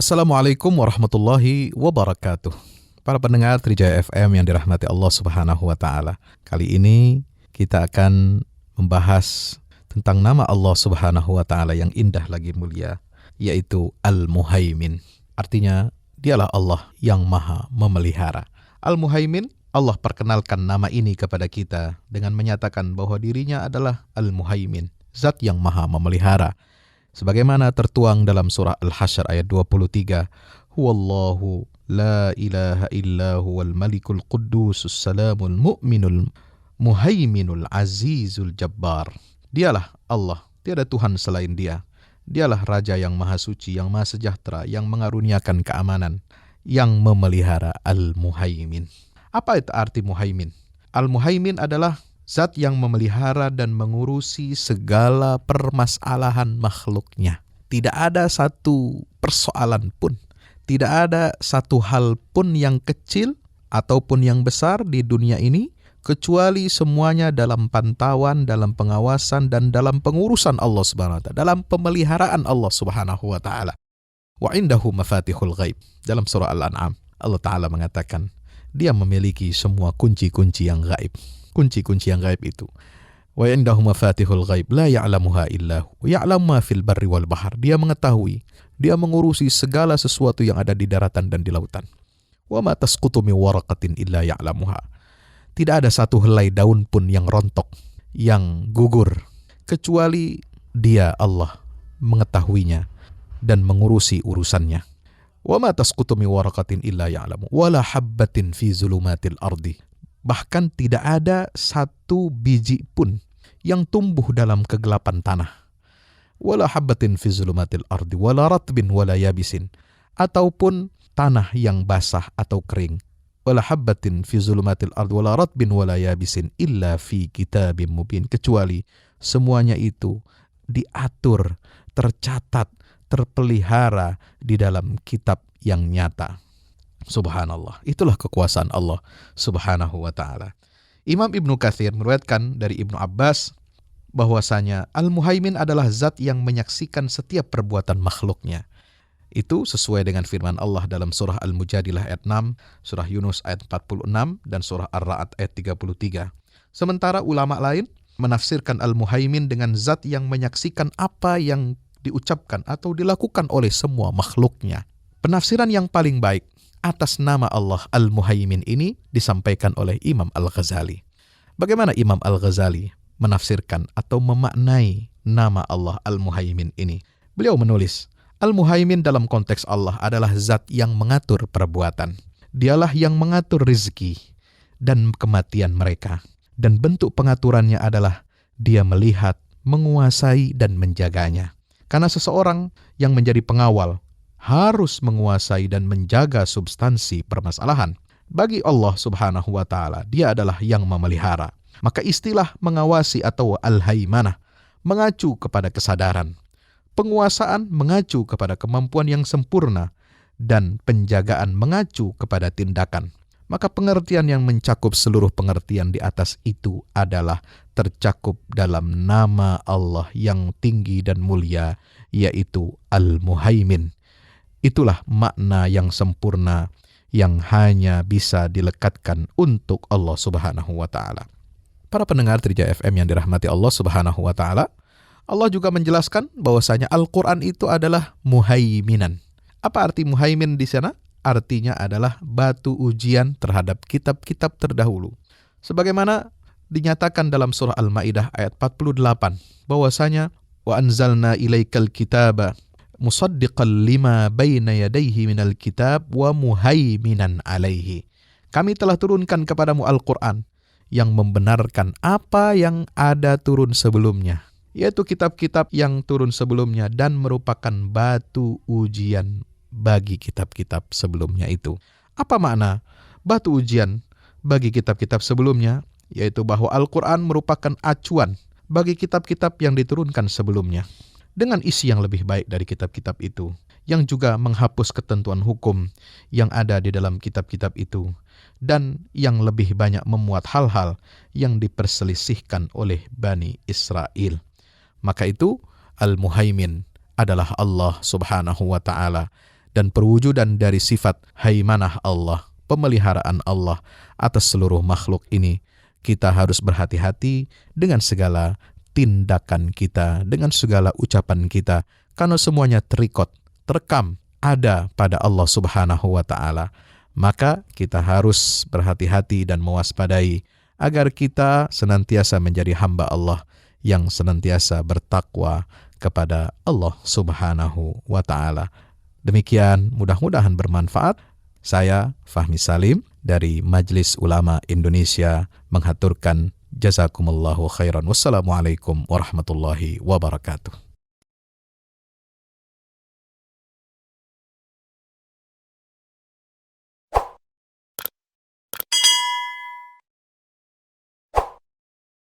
Assalamualaikum warahmatullahi wabarakatuh. Para pendengar Trijaya FM yang dirahmati Allah Subhanahu wa taala. Kali ini kita akan membahas tentang nama Allah Subhanahu wa taala yang indah lagi mulia, yaitu Al-Muhaimin. Artinya, dialah Allah yang Maha memelihara. Al-Muhaimin, Allah perkenalkan nama ini kepada kita dengan menyatakan bahwa dirinya adalah Al-Muhaimin, zat yang Maha memelihara. Sebagaimana tertuang dalam surah Al-Hasyr ayat 23, Huwallahu la ilaha illa huwal malikul quddusus salamul mu'minul muhaiminul azizul jabbar. Dialah Allah, tiada Tuhan selain Dia. Dialah Raja yang Maha Suci, yang Maha Sejahtera, yang mengaruniakan keamanan, yang memelihara Al-Muhaimin. Apa itu arti Muhaimin? Al-Muhaimin adalah zat yang memelihara dan mengurusi segala permasalahan makhluknya. Tidak ada satu persoalan pun, tidak ada satu hal pun yang kecil ataupun yang besar di dunia ini, kecuali semuanya dalam pantauan, dalam pengawasan, dan dalam pengurusan Allah Subhanahu wa ta'ala, dalam pemeliharaan Allah Subhanahu wa ta'ala. Wa indahu mafatihul ghaib. Dalam surah Al-An'am, Allah Ta'ala mengatakan, Dia memiliki semua kunci-kunci yang gaib. Kunci-kunci yang gaib itu. Wa indahu mafatihul ghaib la ya'lamuha illa hu ya'lamu ma fil barri wal bahr. Dia mengetahui, dia mengurusi segala sesuatu yang ada di daratan dan di lautan. Wa ma tasqutu min waraqatin illa ya'lamuha. Tidak ada satu helai daun pun yang rontok, yang gugur, kecuali Dia Allah mengetahuinya dan mengurusi urusannya. Wa ma tasqutu min waraqatin illa ya'lamu wa la habbatin fi zulumatil ardi. Bahkan tidak ada satu biji pun yang tumbuh dalam kegelapan tanah. Wala habbatin fi zulumatil ardi wala ratbin wala yabisin. Ataupun tanah yang basah atau kering. Wala habbatin fi zulumatil ardi wala ratbin wala yabisin illa fi kitabim mubin. Kecuali semuanya itu diatur, tercatat, terpelihara di dalam kitab yang nyata. Subhanallah, itulah kekuasaan Allah Subhanahu wa ta'ala. Imam Ibnu Katsir meriwayatkan dari Ibnu Abbas bahwasanya Al-Muhaimin adalah zat yang menyaksikan setiap perbuatan makhluknya. Itu sesuai dengan firman Allah dalam surah Al-Mujadilah ayat 6, surah Yunus ayat 46, dan surah Ar-Ra'd ayat 33. Sementara ulama lain menafsirkan Al-Muhaimin dengan zat yang menyaksikan apa yang diucapkan atau dilakukan oleh semua makhluknya. Penafsiran yang paling baik atas nama Allah Al-Muhaimin ini disampaikan oleh Imam Al-Ghazali. Bagaimana Imam Al-Ghazali menafsirkan atau memaknai nama Allah Al-Muhaimin ini? Beliau menulis, Al-Muhaimin dalam konteks Allah adalah zat yang mengatur perbuatan. Dialah yang mengatur rezeki dan kematian mereka. Dan bentuk pengaturannya adalah Dia melihat, menguasai, dan menjaganya. Karena seseorang yang menjadi pengawal harus menguasai dan menjaga substansi permasalahan. Bagi Allah Subhanahu wa ta'ala, Dia adalah yang memelihara. Maka istilah mengawasi atau al-haimanah mengacu kepada kesadaran. Penguasaan mengacu kepada kemampuan yang sempurna dan penjagaan mengacu kepada tindakan. Maka pengertian yang mencakup seluruh pengertian di atas itu adalah tercakup dalam nama Allah yang tinggi dan mulia, yaitu Al-Muhaimin. Itulah makna yang sempurna yang hanya bisa dilekatkan untuk Allah Subhanahu wa ta'ala. Para pendengar Trijaya FM yang dirahmati Allah Subhanahu wa ta'ala, Allah juga menjelaskan bahwasanya Al-Quran itu adalah muhaiminan. Apa arti muhaimin di sana? Artinya adalah batu ujian terhadap kitab-kitab terdahulu. Sebagaimana dinyatakan dalam surah Al-Maidah ayat 48, bahwasanya wa anzalna ilaikal kitaba musaddiqan lima baina yadayhi minal kitab wa muhaiminan alaihi. Kami telah turunkan kepadamu Al-Quran yang membenarkan apa yang ada turun sebelumnya, yaitu kitab-kitab yang turun sebelumnya dan merupakan batu ujian bagi kitab-kitab sebelumnya itu. Apa makna batu ujian bagi kitab-kitab sebelumnya? Yaitu bahwa Al-Quran merupakan acuan bagi kitab-kitab yang diturunkan sebelumnya, dengan isi yang lebih baik dari kitab-kitab itu, yang juga menghapus ketentuan hukum yang ada di dalam kitab-kitab itu, dan yang lebih banyak memuat hal-hal yang diperselisihkan oleh Bani Israel. Maka itu Al-Muhaimin adalah Allah Subhanahu wa ta'ala, dan perwujudan dari sifat haimanah Allah, pemeliharaan Allah atas seluruh makhluk ini, kita harus berhati-hati dengan segala tindakan kita, dengan segala ucapan kita, karena semuanya terekam, ada pada Allah Subhanahu wa Ta'ala. Maka kita harus berhati-hati dan mewaspadai agar kita senantiasa menjadi hamba Allah yang senantiasa bertakwa kepada Allah Subhanahu wa Ta'ala. Demikian, mudah-mudahan bermanfaat. Saya Fahmi Salim dari Majelis Ulama Indonesia menghaturkan jazakumullahu khairan. Wassalamualaikum warahmatullahi wabarakatuh.